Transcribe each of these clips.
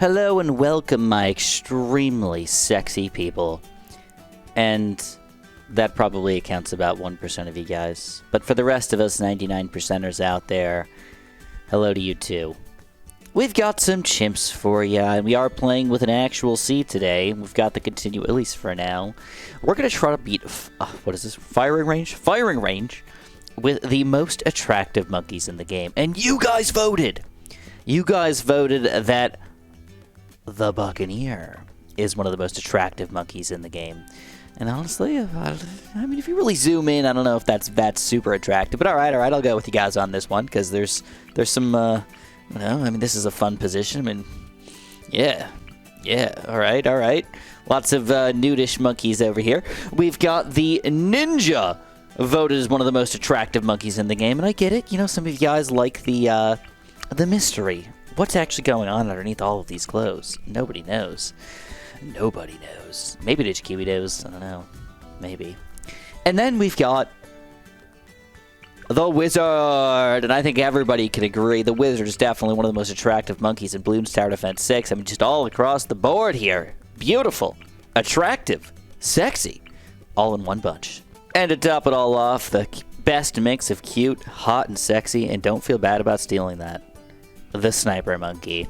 Hello and welcome, my extremely sexy people. And that probably accounts about 1% of you guys. But for the rest of us 99%ers out there, hello to you too. We've got some chimps for you, and we are playing with an actual C today. We've got the continue, at least for now. We're going to try to beat, what is this, firing range? Firing range with the most attractive monkeys in the game. And you guys voted! You guys voted that the Buccaneer is one of the most attractive monkeys in the game. And honestly, I mean, if you really zoom in, I don't know if that's super attractive. But all right, I'll go with you guys on this one, because there's some, you know, I mean, this is a fun position. I mean, yeah, all right. Lots of nudish monkeys over here. We've got the Ninja voted as one of the most attractive monkeys in the game, and I get it. You know, some of you guys like the mystery. What's actually going on underneath all of these clothes? Nobody knows. Nobody knows. Maybe Kiwi knows. I don't know. Maybe. And then we've got the Wizard, and I think everybody can agree the Wizard is definitely one of the most attractive monkeys in Bloons Tower Defense 6. I mean, just all across the board here. Beautiful, attractive, sexy, all in one bunch. And to top it all off, the best mix of cute, hot, and sexy, and don't feel bad about stealing that, the Sniper Monkey.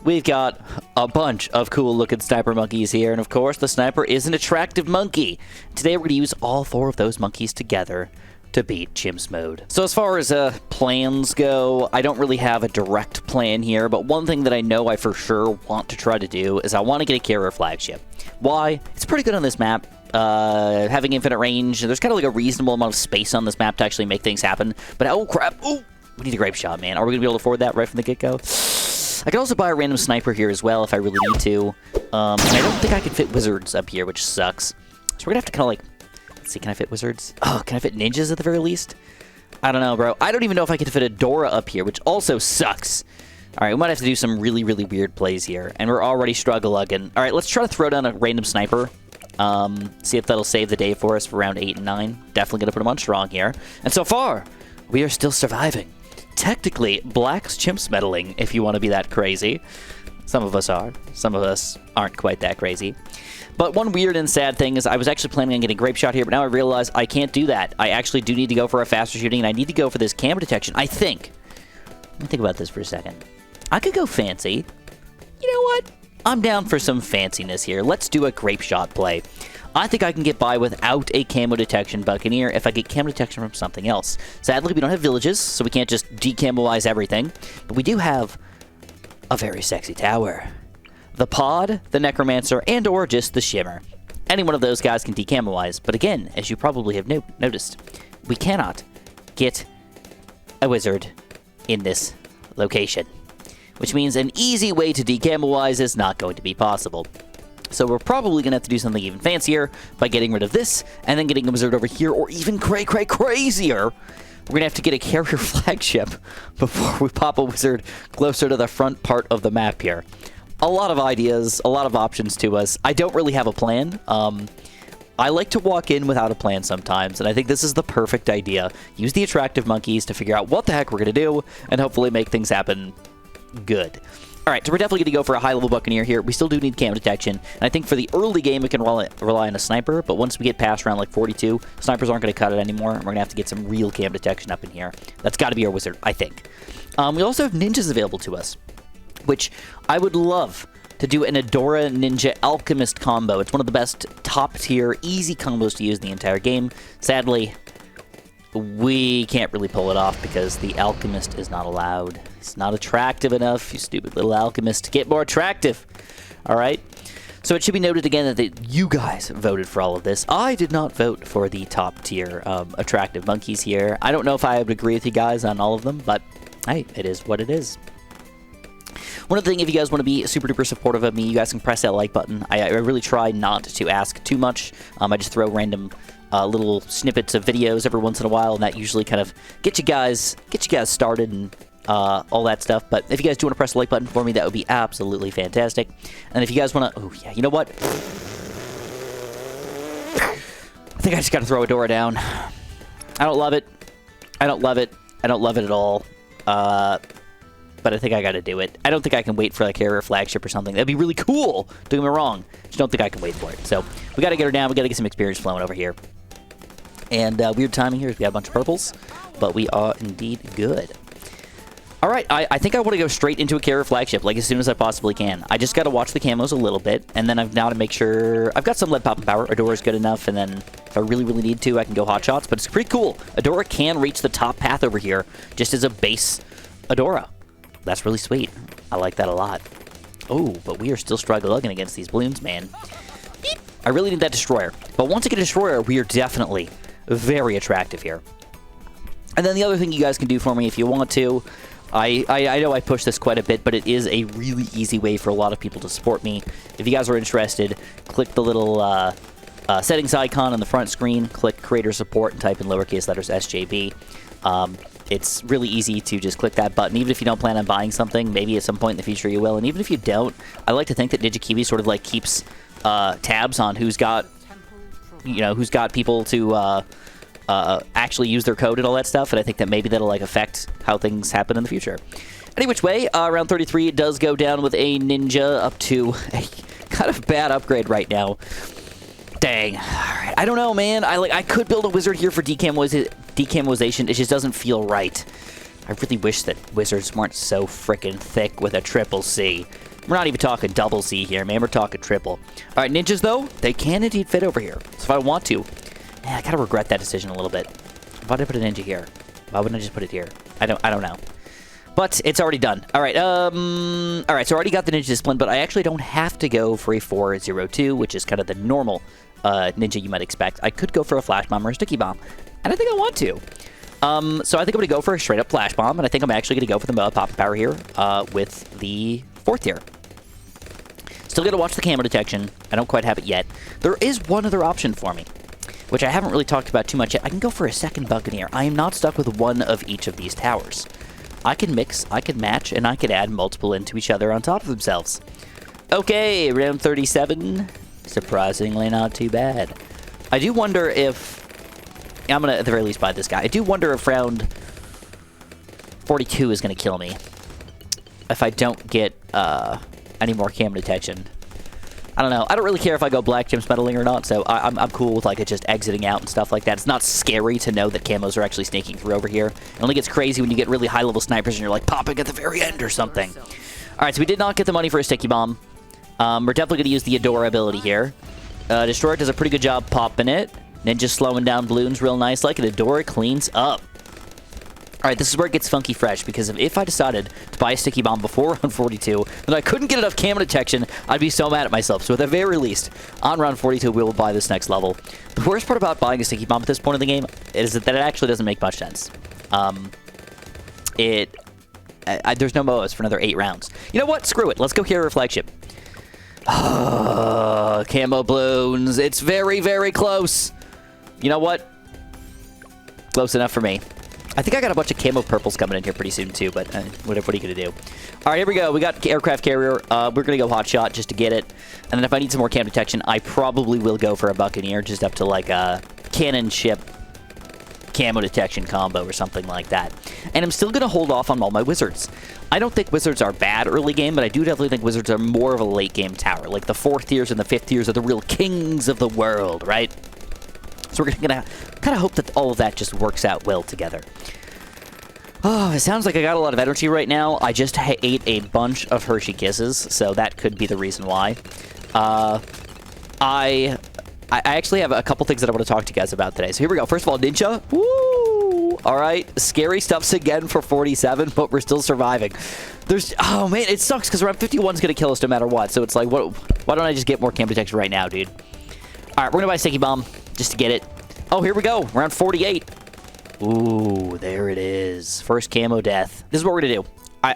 We've got a bunch of cool-looking Sniper Monkeys here, and of course, the Sniper is an attractive monkey. Today, we're going to use all 4 of those monkeys together to beat Chimps mode. So as far as plans go, I don't really have a direct plan here, but one thing that I know I for sure want to try to do is I want to get a carrier flagship. Why? It's pretty good on this map. Having infinite range, there's kind of like a reasonable amount of space on this map to actually make things happen. But oh crap, oh, we need a grape shot, man. Are we going to be able to afford that right from the get-go? I could also buy a random sniper here as well if I really need to. And I don't think I can fit wizards up here, which sucks. So we're going to have to kind of like, let's see, can I fit wizards? Oh, can I fit ninjas at the very least? I don't know, bro. I don't even know if I can fit a Dora up here, which also sucks. All right, we might have to do some really, really weird plays here. And we're already struggle-lugging. All right, let's try to throw down a random sniper. See if that'll save the day for us for round 8 and 9. Definitely going to put them on strong here. And so far, we are still surviving. Technically, Black's Chimps meddling, if you want to be that crazy. Some of us are. Some of us aren't quite that crazy. But one weird and sad thing is I was actually planning on getting grape shot here, but now I realize I can't do that. I actually do need to go for a faster shooting, and I need to go for this cam detection. I think. Let me think about this for a second. I could go fancy. You know what? I'm down for some fanciness here. Let's do a grape shot play. I think I can get by without a camo detection Buccaneer if I get camo detection from something else. Sadly, we don't have villages, so we can't just decamo-wise everything. But we do have a very sexy tower. The Pod, the Necromancer, and or just the Shimmer. Any one of those guys can decamo-wise, but again, as you probably have noticed, we cannot get a wizard in this location. Which means an easy way to decamo-wise is not going to be possible. So we're probably going to have to do something even fancier by getting rid of this, and then getting a wizard over here, or even crazier. We're going to have to get a carrier flagship before we pop a wizard closer to the front part of the map here. A lot of ideas, a lot of options to us. I don't really have a plan. I like to walk in without a plan sometimes, and I think this is the perfect idea. Use the attractive monkeys to figure out what the heck we're going to do, and hopefully make things happen good. All right, so we're definitely going to go for a high-level Buccaneer here. We still do need cam detection, and I think for the early game, we can rely on a sniper, but once we get past around like 42, snipers aren't going to cut it anymore, and we're going to have to get some real cam detection up in here. That's got to be our wizard, I think. We also have ninjas available to us, which I would love to do an Adora Ninja Alchemist combo. It's one of the best top-tier, easy combos to use in the entire game. Sadly, we can't really pull it off because the Alchemist is not allowed. It's not attractive enough, you stupid little Alchemist. Get more attractive. All right? So it should be noted again that you guys voted for all of this. I did not vote for the top tier attractive monkeys here. I don't know if I would agree with you guys on all of them, but hey, it is what it is. One other thing, if you guys want to be super duper supportive of me, you guys can press that like button. I really try not to ask too much. I just throw random little snippets of videos every once in a while, and that usually kind of get you guys started and all that stuff. But if you guys do want to press the like button for me, that would be absolutely fantastic. And if you guys want to, oh yeah, you know what? I think I just got to throw a door down. I don't love it. I don't love it. I don't love it at all. but I think I gotta do it. I don't think I can wait for like carrier flagship or something. That'd be really cool. Don't get me wrong. Just don't think I can wait for it. So we gotta get her down. We gotta get some experience flowing over here. And weird timing here is we got a bunch of purples, but we are indeed good. All right, I think I want to go straight into a carrier flagship, like as soon as I possibly can. I just got to watch the camos a little bit, and then I've now to make sure... I've got some lead pop and power. Adora is good enough, and then if I really, really need to, I can go hot shots, but it's pretty cool. Adora can reach the top path over here just as a base Adora. That's really sweet. I like that a lot. Oh, but we are still struggling against these Bloons, man. Beep. I really need that Destroyer. But once I get a Destroyer, we are definitely very attractive here. And then the other thing you guys can do for me if you want to... I know I push this quite a bit, but it is a really easy way for a lot of people to support me. If you guys are interested, click the little settings icon on the front screen, click Creator Support, and type in lowercase letters SJB. It's really easy to just click that button, even if you don't plan on buying something. Maybe at some point in the future you will, and even if you don't, I like to think that DigiKiwi sort of like keeps tabs on who's got, you know, who's got people to... actually use their code and all that stuff, and I think that maybe that'll like affect how things happen in the future. Any which way, round 33 it does go down with a ninja up to a kind of bad upgrade right now. Dang. All right. I don't know, man. I could build a wizard here for decamoization. It just doesn't feel right. I really wish that wizards weren't so freaking thick with a triple C. We're not even talking double C here, man. We're talking triple. All right, ninjas though, they can indeed fit over here. So if I want to. Yeah, I kind of regret that decision a little bit. Why did I put an ninja here? Why wouldn't I just put it here? I don't know. But it's already done. All right, so I already got the ninja discipline, but I actually don't have to go for a 402, which is kind of the normal ninja you might expect. I could go for a flash bomb or a sticky bomb, and I think I want to. So I think I'm going to go for a straight up flash bomb, and I think I'm actually going to go for the pop and power here with the 4th tier. Still got to watch the camo detection. I don't quite have it yet. There is one other option for me, which I haven't really talked about too much yet. I can go for a second Buccaneer. I am not stuck with one of each of these towers. I can mix, I can match, and I can add multiple into each other on top of themselves. Okay, round 37. Surprisingly not too bad. I do wonder if... I'm going to, at the very least, buy this guy. I do wonder if round 42 is going to kill me. If I don't get any more camo detection. I don't know. I don't really care if I go black chimps meddling or not, so I'm cool with like it just exiting out and stuff like that. It's not scary to know that camos are actually sneaking through over here. It only gets crazy when you get really high-level snipers and you're like popping at the very end or something. All right, so we did not get the money for a sticky bomb. We're definitely going to use the Adora ability here. Destroyer does a pretty good job popping it. Ninja slowing down Bloons real nice like it. Adora cleans up. All right, this is where it gets funky fresh, because if I decided to buy a sticky bomb before round 42, then I couldn't get enough camo detection, I'd be so mad at myself. So at the very least, on round 42, we will buy this next level. The worst part about buying a sticky bomb at this point in the game is that it actually doesn't make much sense. There's no MOAs for another 8 rounds. You know what? Screw it. Let's go carrier flagship. Camo Bloons. It's very, very close. You know what? Close enough for me. I think I got a bunch of camo purples coming in here pretty soon, too, but what are you going to do? All right, here we go. We got aircraft carrier. We're going to go hot shot just to get it. And then if I need some more camo detection, I probably will go for a Buccaneer, just up to like a cannon ship camo detection combo or something like that. And I'm still going to hold off on all my wizards. I don't think wizards are bad early game, but I do definitely think wizards are more of a late game tower. Like the 4th tiers and the 5th tiers are the real kings of the world, right? So we're going to kind of hope that all of that just works out well together. Oh, it sounds like I got a lot of energy right now. I just ate a bunch of Hershey Kisses, so that could be the reason why. I actually have a couple things that I want to talk to you guys about today. So here we go. First of all, Ninja. Woo! All right. Scary stuff's again for 47, but we're still surviving. Oh, man, it sucks because round 51 is going to kill us no matter what. So it's like, why don't I just get more camo detection right now, dude? All right, we're going to buy a sticky bomb just to get it. Oh, here we go. Round 48. Ooh, there it is. First camo death. This is what we're going to do.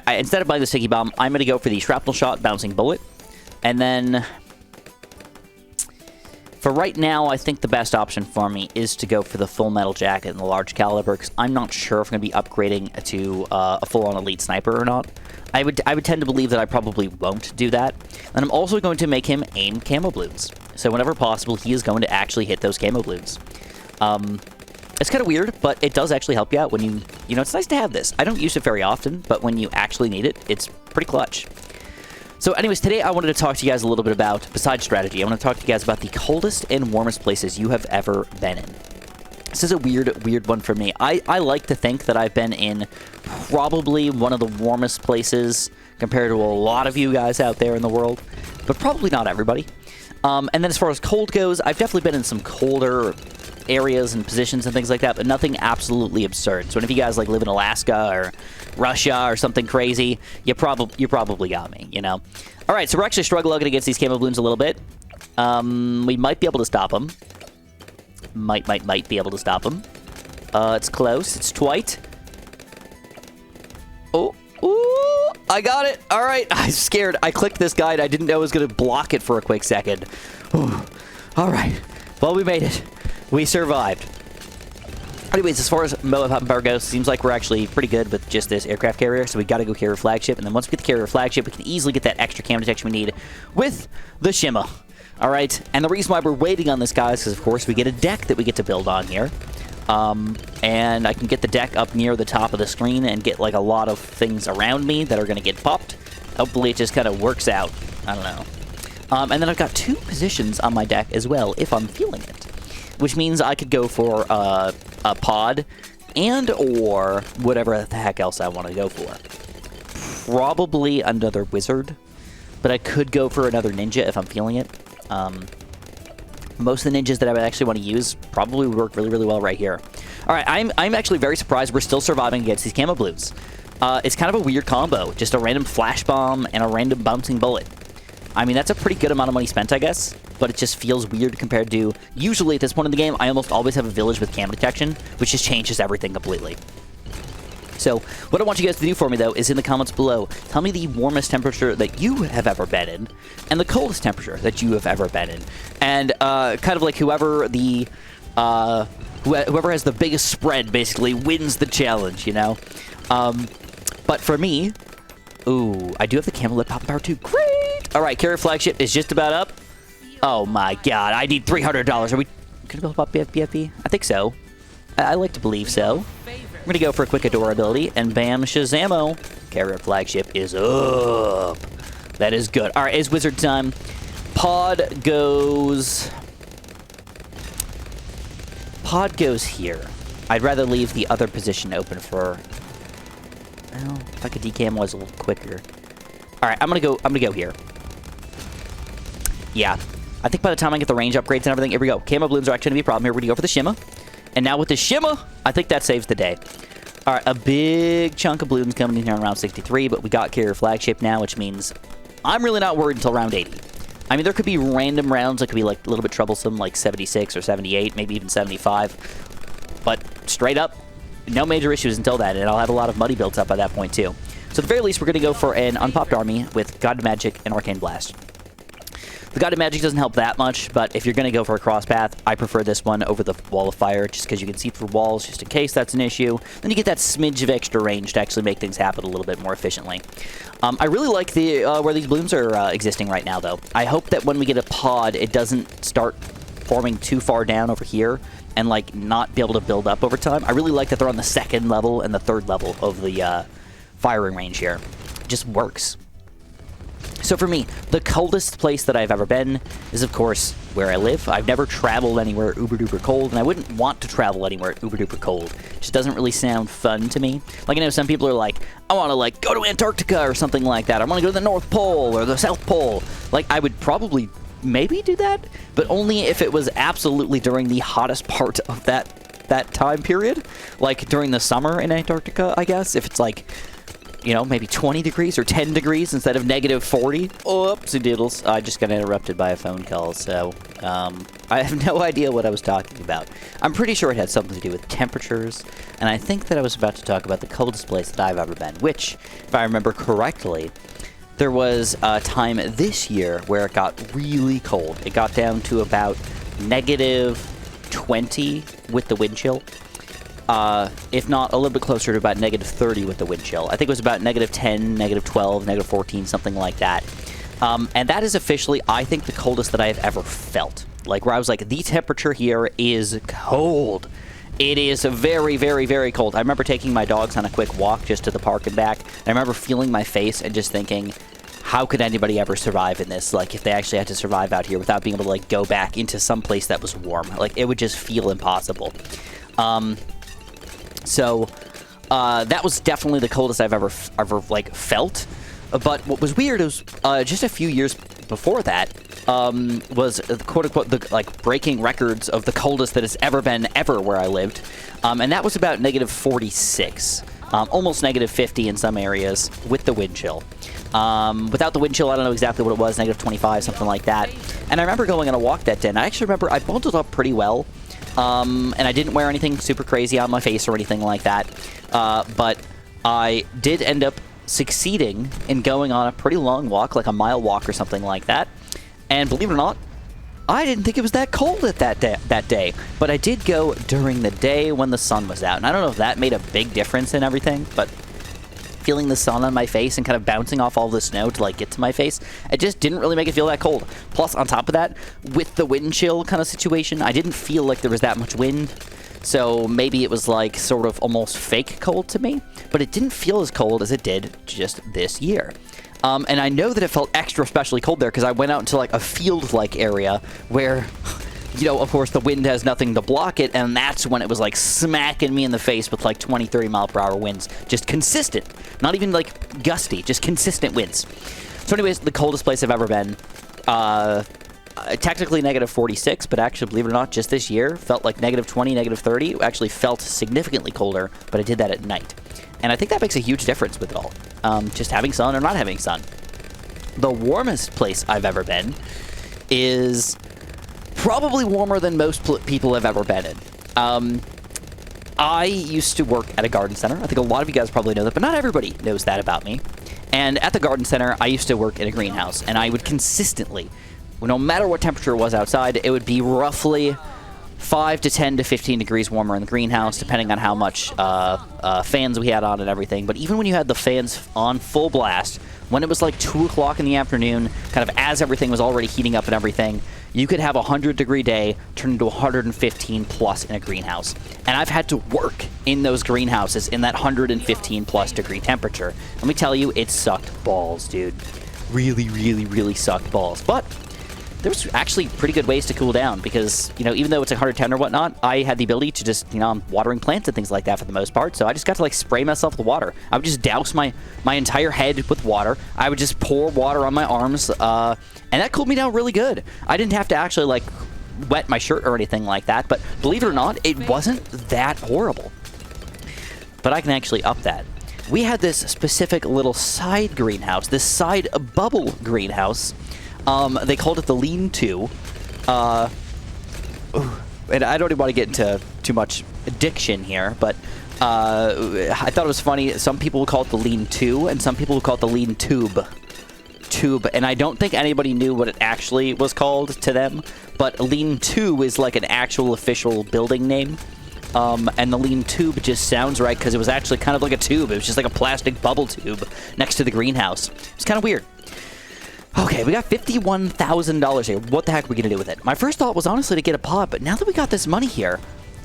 Instead of buying the sticky bomb, I'm going to go for the shrapnel shot bouncing bullet. And then for right now, I think the best option for me is to go for the full metal jacket and the large caliber, because I'm not sure if I'm going to be upgrading to a full-on elite sniper or not. I would tend to believe that I probably won't do that. And I'm also going to make him aim camo Bloons. So whenever possible, he is going to actually hit those camo Bloons. It's kind of weird, but it does actually help you out when you know, it's nice to have this. I don't use it very often, but when you actually need it, it's pretty clutch. So anyways, today I wanted to talk to you guys a little bit about, besides strategy, I want to talk to you guys about the coldest and warmest places you have ever been in. This is a weird one for me. I like to think that I've been in probably one of the warmest places compared to a lot of you guys out there in the world, but probably not everybody. And then as far as cold goes, I've definitely been in some colder areas and positions and things like that, but nothing absolutely absurd. So if you guys like live in Alaska or Russia or something crazy, you probably got me, you know. All right, so we're actually struggling against these camo balloons a little bit. We might be able to stop them. Might be able to stop them. It's close. It's Twite. Oh, ooh, I got it. All right, I was scared. I clicked this guide. I didn't know I was going to block it for a quick second. Ooh. All right. Well, we made it. We survived. Anyways, as far as mobile pop and power goes, seems like we're actually pretty good with just this aircraft carrier, so we got to go carrier flagship, and then once we get the carrier flagship, we can easily get that extra cam detection we need with the Shimma. All right, and the reason why we're waiting on this, guys, is, of course, we get a deck that we get to build on here. And I can get the deck up near the top of the screen and get, like, a lot of things around me that are going to get popped. Hopefully it just kind of works out. I don't know. And then I've got 2 positions on my deck as well, if I'm feeling it. Which means I could go for a pod and or whatever the heck else I want to go for. Probably another wizard, but I could go for another ninja if I'm feeling it. Most of the ninjas that I would actually want to use probably would work really well right here. All right, I'm actually very surprised we're still surviving against these camo Bloons. It's kind of a weird combo, just a random flash bomb and a random bouncing bullet. I mean, that's a pretty good amount of money spent, I guess, but it just feels weird compared to, usually at this point in the game, I almost always have a village with cam detection, which just changes everything completely. So, what I want you guys to do for me, though, is in the comments below, tell me the warmest temperature that you have ever been in, and the coldest temperature that you have ever been in. And, kind of like whoever the, whoever has the biggest spread, basically, wins the challenge, you know? But for me, ooh, I do have the camo lip pop and power too. Great! All right, carrier flagship is just about up. Oh my god, I need $300. Are we gonna build up BFB? I think so. I like to believe so. We're gonna go for a quick adorability, and bam, Shazamo. Carrier flagship is up. That is good. All right, it's wizard time. Pod goes here. I'd rather leave the other position open for. Well, if I could decam was a little quicker. All right, I'm gonna go here. Yeah, I think by the time I get the range upgrades and everything, here we go. Camo balloons are actually gonna be a problem here. We're gonna go for the Shimma. And now with the Shimma, I think that saves the day. All right, a big chunk of balloons coming in here on round 63, but we got carrier flagship now, which means I'm really not worried until round 80. I mean, there could be random rounds that could be like a little bit troublesome, like 76 or 78, maybe even 75. But straight up, no major issues until that, and I'll have a lot of money built up by that point too. So at the very least, we're going to go for an unpopped army with God Magic and Arcane Blast. The God of Magic doesn't help that much, but if you're going to go for a cross path, I prefer this one over the Wall of Fire, just because you can see through walls, just in case that's an issue. Then you get that smidge of extra range to actually make things happen a little bit more efficiently. I really like the where these balloons are existing right now, though. I hope that when we get a pod, it doesn't start forming too far down over here and like not be able to build up over time. I really like that they're on the 2nd level and the 3rd level of the firing range here. It just works. So for me, the coldest place that I've ever been is, of course, where I live. I've never traveled anywhere uber-duper cold, and I wouldn't want to travel anywhere uber-duper cold. It just doesn't really sound fun to me. Like, I know some people are like, I want to, like, go to Antarctica or something like that. I want to go to the North Pole or the South Pole. Like, I would probably maybe do that, but only if it was absolutely during the hottest part of that time period. Like, during the summer in Antarctica, I guess. If it's, like, you know, maybe 20 degrees or 10 degrees instead of negative 40. Oopsie doodles. I just got interrupted by a phone call, so I have no idea what I was talking about. I'm pretty sure it had something to do with temperatures, and I think that I was about to talk about the coldest place that I've ever been, which, if I remember correctly, there was a time this year where it got really cold. It got down to about negative 20 with the wind chill. If not a little bit closer to about negative 30 with the wind chill. I think it was about negative 10, negative 12, negative 14, something like that. And that is officially, I think, the coldest that I have ever felt. Like, where I was like, the temperature here is cold. It is very, very, very cold. I remember taking my dogs on a quick walk just to the park and back. And I remember feeling my face and just thinking, how could anybody ever survive in this? Like, if they actually had to survive out here without being able to, like, go back into some place that was warm. Like, it would just feel impossible. So, that was definitely the coldest I've ever like, felt. But what was weird was, just a few years before that, was quote-unquote the, like, breaking records of the coldest that has ever been ever where I lived. And that was about negative 46. Almost negative 50 in some areas with the wind chill. Without the wind chill, I don't know exactly what it was, negative 25, something like that. And I remember going on a walk that day, and I actually remember I bundled up pretty well. And I didn't wear anything super crazy on my face or anything like that. But I did end up succeeding in going on a pretty long walk, like a mile walk or something like that. And believe it or not, I didn't think it was that cold at that day. But I did go during the day when the sun was out. And I don't know if that made a big difference in everything, but feeling the sun on my face and kind of bouncing off all the snow to, like, get to my face, it just didn't really make it feel that cold. Plus, on top of that, with the wind chill kind of situation, I didn't feel like there was that much wind. So maybe it was, like, sort of almost fake cold to me, but it didn't feel as cold as it did just this year. And I know that it felt extra especially cold there because I went out into, like, a field-like area where, you know, of course, the wind has nothing to block it, and that's when it was, like, smacking me in the face with, like, 20, 30 mile per hour winds. Just consistent. Not even, like, gusty. Just consistent winds. So anyways, the coldest place I've ever been. Technically negative 46, but actually, believe it or not, just this year felt like negative 20, negative 30. It actually felt significantly colder, but I did that at night. And I think that makes a huge difference with it all. Just having sun or not having sun. The warmest place I've ever been is probably warmer than most people have ever been in. I used to work at a garden center. I think a lot of you guys probably know that, but not everybody knows that about me. And at the garden center, I used to work in a greenhouse, and I would consistently, no matter what temperature it was outside, it would be roughly 5 to 10 to 15 degrees warmer in the greenhouse, depending on how much fans we had on and everything. But even when you had the fans on full blast, when it was like 2 o'clock in the afternoon, kind of as everything was already heating up and everything, you could have a 100-degree day turn into 115 plus in a greenhouse. And I've had to work in those greenhouses in that 115 plus degree temperature. Let me tell you, it sucked balls, dude. Really, really, really sucked balls. But there's actually pretty good ways to cool down because, you know, even though it's 110 or whatnot, I had the ability to just, you know, I'm watering plants and things like that for the most part. So I just got to, like, spray myself with water. I would just douse my entire head with water. I would just pour water on my arms, and that cooled me down really good. I didn't have to actually, like, wet my shirt or anything like that, but believe it or not, it wasn't that horrible. But I can actually up that. We had this specific little side greenhouse, this side bubble greenhouse. They called it the lean-to. And I don't even want to get into too much addiction here, but I thought it was funny. Some people would call it the lean-to, and some people would call it the lean-tube. And I don't think anybody knew what it actually was called to them, but lean-to is like an actual official building name. And the lean-tube just sounds right because it was actually kind of like a tube. It was just like a plastic bubble tube next to the greenhouse. It's kind of weird. Okay, we got $51,000 here. What the heck are we going to do with it? My first thought was honestly to get a pod, but now that we got this money here,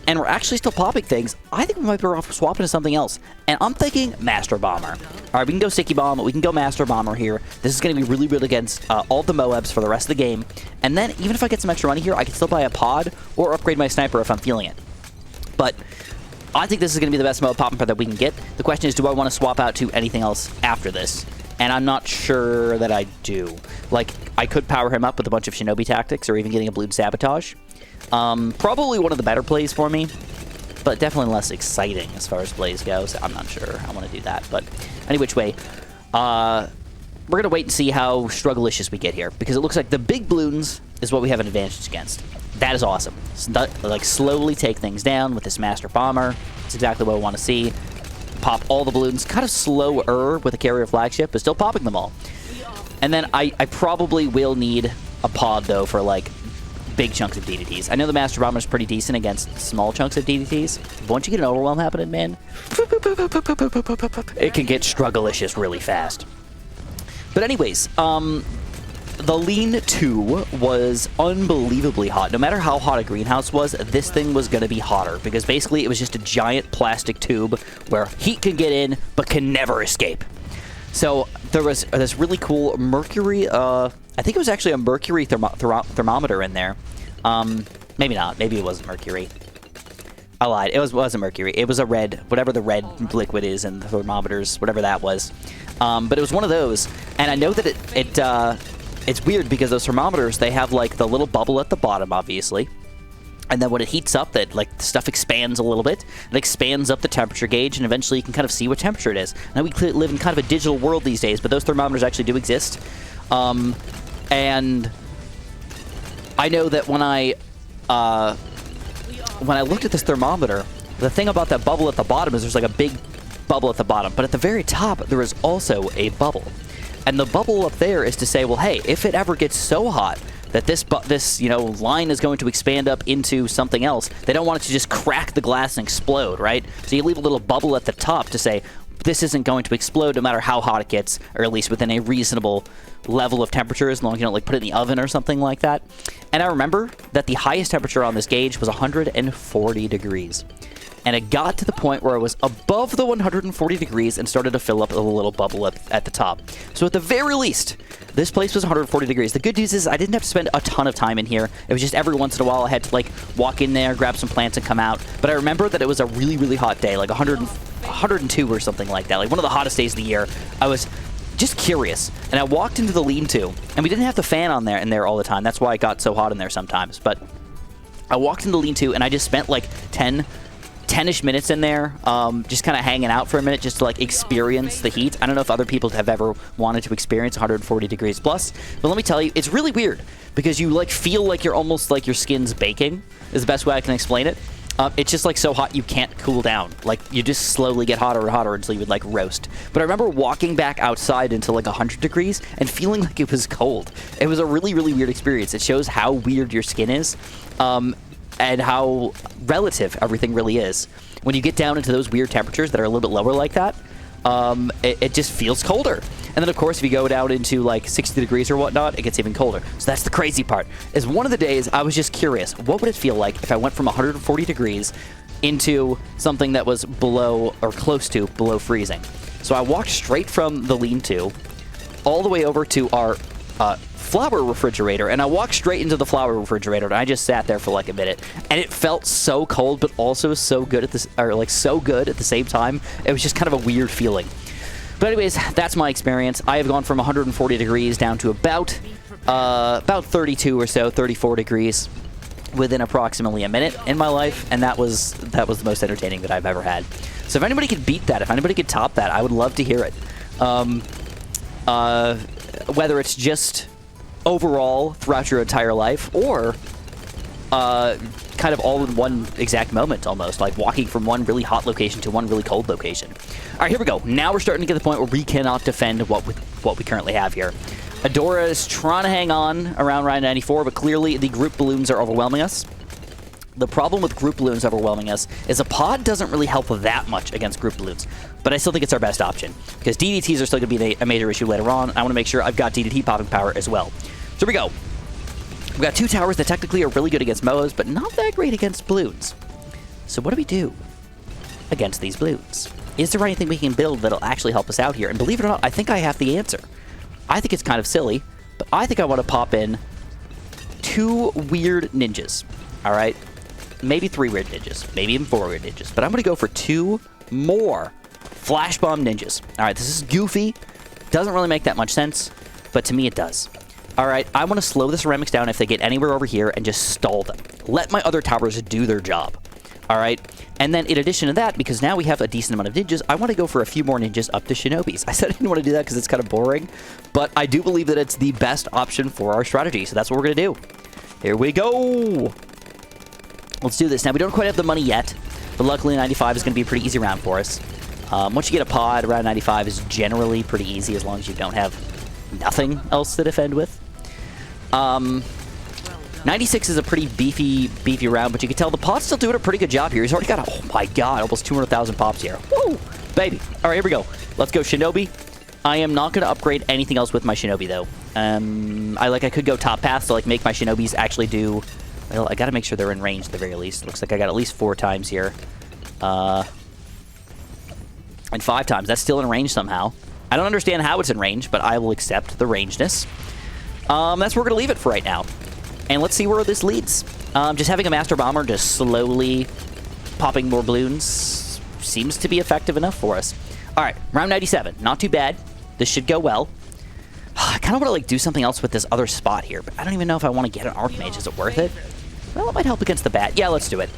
and we're actually still popping things, I think we might be better off swapping to something else. And I'm thinking Master Bomber. All right, we can go Sticky Bomb, we can go Master Bomber here. This is going to be really good against all the Moabs for the rest of the game. And then, even if I get some extra money here, I can still buy a pod or upgrade my sniper if I'm feeling it. But I think this is going to be the best Moab popping pod that we can get. The question is, do I want to swap out to anything else after this? And I'm not sure that I do. Like, I could power him up with a bunch of Shinobi tactics or even getting a Bloons Sabotage. Probably one of the better plays for me, but definitely less exciting as far as plays goes. I'm not sure I want to do that, but any which way, we're going to wait and see how strugglicious we get here, because it looks like the big Bloons is what we have an advantage against. That is awesome. Like, slowly take things down with this Master Bomber. That's exactly what I want to see. Pop all the Bloons, kind of slower with a carrier flagship, but still popping them all. And then I probably will need a pod, though, for, like, big chunks of DDTs. I know the Master Bomber is pretty decent against small chunks of DDTs, but once you get an overwhelm happening, man, it can get strugglicious really fast. But anyways, the lean-to was unbelievably hot. No matter how hot a greenhouse was, this thing was going to be hotter because basically it was just a giant plastic tube where heat can get in but can never escape. So there was this really cool mercury, I think it was actually a mercury thermometer in there. Maybe not. Maybe it wasn't mercury. I lied. It wasn't mercury. It was a red, whatever the red liquid is in the thermometers, whatever that was. But it was one of those, and I know that it's weird because those thermometers, they have like the little bubble at the bottom, obviously, and then when it heats up, that like the stuff expands a little bit. It expands up the temperature gauge, and eventually you can kind of see what temperature it is. Now we live in kind of a digital world these days, but those thermometers actually do exist, and I know that when I looked at this thermometer, the thing about that bubble at the bottom is there's like a big bubble at the bottom, but at the very top there is also a bubble. And the bubble up there is to say, well, hey, if it ever gets so hot that this line is going to expand up into something else, they don't want it to just crack the glass and explode, right? So you leave a little bubble at the top to say, this isn't going to explode no matter how hot it gets, or at least within a reasonable level of temperature, as long as you don't like put it in the oven or something like that. And I remember that the highest temperature on this gauge was 140 degrees. And it got to the point where it was above the 140 degrees and started to fill up a little bubble at the top. So at the very least, this place was 140 degrees. The good news is I didn't have to spend a ton of time in here. It was just every once in a while I had to like walk in there, grab some plants, and come out. But I remember that it was a really, really hot day, like 102 or something like that, like one of the hottest days of the year. I was just curious, and I walked into the lean-to, and we didn't have the fan on there in there all the time. That's why it got so hot in there sometimes. But I walked into the lean-to, and I just spent like 10-ish minutes in there, just kind of hanging out for a minute, just to like experience the heat. I don't know if other people have ever wanted to experience 140 degrees plus, but let me tell you, it's really weird because you like feel like you're almost like your skin's baking, is the best way I can explain it. It's just like so hot you can't cool down. Like you just slowly get hotter and hotter until you would like roast. But I remember walking back outside into like 100 degrees and feeling like it was cold. It was a really, really weird experience. It shows how weird your skin is, and how relative everything really is. When you get down into those weird temperatures that are a little bit lower like that, it just feels colder. And then, of course, if you go down into like 60 degrees or whatnot, it gets even colder. So that's the crazy part. Is one of the days I was just curious, what would it feel like if I went from 140 degrees into something that was below or close to below freezing? So I walked straight from the lean-to all the way over to our flower refrigerator, and I walked straight into the flower refrigerator, and I just sat there for like a minute, and it felt so cold, but also so good at so good at the same time. It was just kind of a weird feeling. But anyways, that's my experience. I have gone from 140 degrees down to about 32 or so, 34 degrees within approximately a minute in my life, and that was the most entertaining that I've ever had. So if anybody could beat that, if anybody could top that, I would love to hear it. Whether it's just overall throughout your entire life, or kind of all in one exact moment, almost like walking from one really hot location to one really cold location. All right, here we go. Now we're starting to get to the point where we cannot defend what we currently have here. Adora is trying to hang on around Ryan 94, but clearly the group balloons are overwhelming us. The problem with group balloons overwhelming us is a pod doesn't really help that much against group balloons, but I still think it's our best option because DDTs are still going to be a major issue later on. I want to make sure I've got DDT popping power as well. So here we go. We've got two towers that technically are really good against Moas, but not that great against balloons. So what do we do against these balloons? Is there anything we can build that'll actually help us out here? And believe it or not, I think I have the answer. I think it's kind of silly, but I think I want to pop in 2 weird ninjas. All right? Maybe 3 weird ninjas. Maybe even 4 weird ninjas. But I'm going to go for 2 more flash bomb ninjas. All right, this is goofy. Doesn't really make that much sense, but to me it does. All right, I want to slow the ceramics down if they get anywhere over here and just stall them. Let my other towers do their job. All right, and then in addition to that, because now we have a decent amount of ninjas, I want to go for a few more ninjas up to shinobis. I said I didn't want to do that because it's kind of boring, but I do believe that it's the best option for our strategy, so that's what we're going to do. Here we go. Let's do this. Now, we don't quite have the money yet, but luckily 95 is going to be a pretty easy round for us. Once you get a pod, around 95 is generally pretty easy as long as you don't have nothing else to defend with. 96 is a pretty beefy round, but you can tell the pod's still doing a pretty good job here. He's already got, oh my god, almost 200,000 pops here. Woo! Baby. All right, here we go. Let's go Shinobi. I am not going to upgrade anything else with my Shinobi, though. I could go top path to like make my Shinobis actually do. Well, I gotta make sure they're in range at the very least. Looks like I got at least 4 times here. And 5 times. That's still in range somehow. I don't understand how it's in range, but I will accept the rangeness. That's where we're gonna leave it for right now. And let's see where this leads. Just having a Master Bomber just slowly popping more balloons seems to be effective enough for us. All right, round 97. Not too bad. This should go well. I kind of want to like do something else with this other spot here, but I don't even know if I want to get an Archmage. Is it worth it? Well, it might help against the bat. Yeah, let's do it.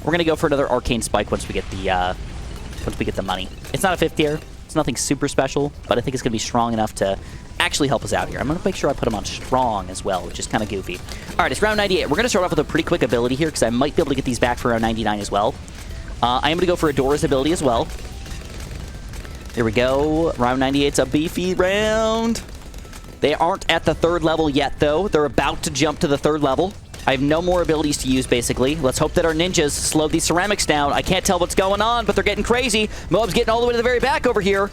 We're gonna go for another Arcane Spike once we get the money. It's not a 5th tier. It's nothing super special, but I think it's gonna be strong enough to actually help us out here. I'm gonna make sure I put him on strong as well, which is kind of goofy. All right, it's round 98. We're gonna start off with a pretty quick ability here because I might be able to get these back for round 99 as well. I am gonna go for Adora's ability as well. There we go. Round 98's a beefy round. They aren't at the 3rd level yet, though. They're about to jump to the 3rd level. I have no more abilities to use, basically. Let's hope that our ninjas slow these ceramics down. I can't tell what's going on, but they're getting crazy. Moab's getting all the way to the very back over here.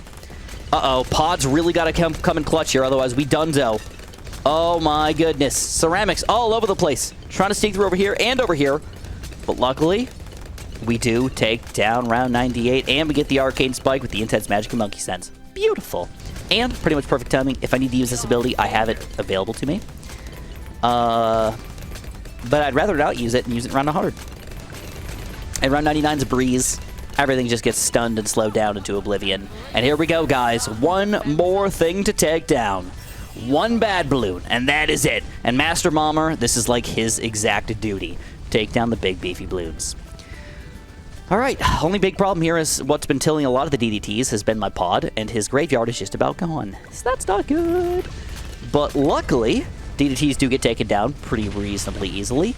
Uh-oh. Pod's really got to come in clutch here, otherwise we donezo. Oh, my goodness. Ceramics all over the place. Trying to sneak through over here and over here. But luckily, we do take down round 98, and we get the Arcane Spike with the Intense Magic and Monkey Sense. Beautiful. And pretty much perfect timing. If I need to use this ability, I have it available to me. But I'd rather not use it and use it in round 100. And round 99's a breeze. Everything just gets stunned and slowed down into oblivion. And here we go, guys. One more thing to take down. One bad balloon, and that is it. And Master Bomber, this is like his exact duty. Take down the big beefy balloons. All right, only big problem here is what's been tilling a lot of the DDTs has been my pod, and his graveyard is just about gone. So that's not good. But luckily, DDTs do get taken down pretty reasonably easily.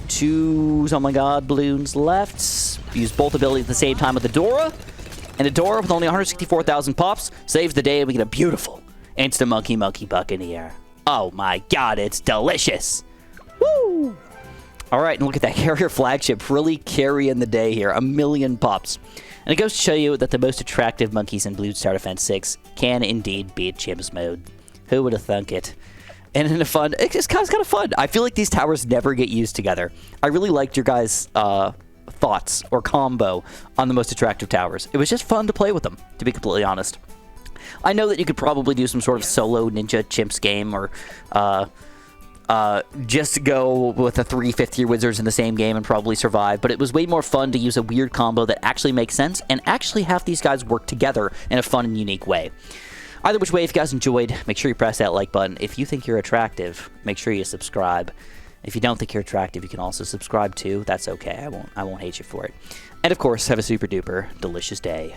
2, oh my god, balloons left. Use both abilities at the same time with Adora. And Adora, with only 164,000 pops, saves the day, and we get a beautiful Insta-Monkey Buccaneer. Oh my god, it's delicious. Woo! All right, and look at that carrier flagship really carrying the day here. 1,000,000 pops. And it goes to show you that the most attractive monkeys in Bloons Tower Defense 6 can indeed beat CHIMPS mode. Who would have thunk it? And in a fun, it's kind of fun. I feel like these towers never get used together. I really liked your guys' thoughts or combo on the most attractive towers. It was just fun to play with them, to be completely honest. I know that you could probably do some sort of solo ninja CHIMPS game or just go with the 3 5th-tier wizards in the same game and probably survive, but it was way more fun to use a weird combo that actually makes sense and actually have these guys work together in a fun and unique way. Either which way, if you guys enjoyed, make sure you press that like button. If you think you're attractive, make sure you subscribe. If you don't think you're attractive, you can also subscribe too. That's okay. I won't hate you for it. And of course, have a super duper delicious day.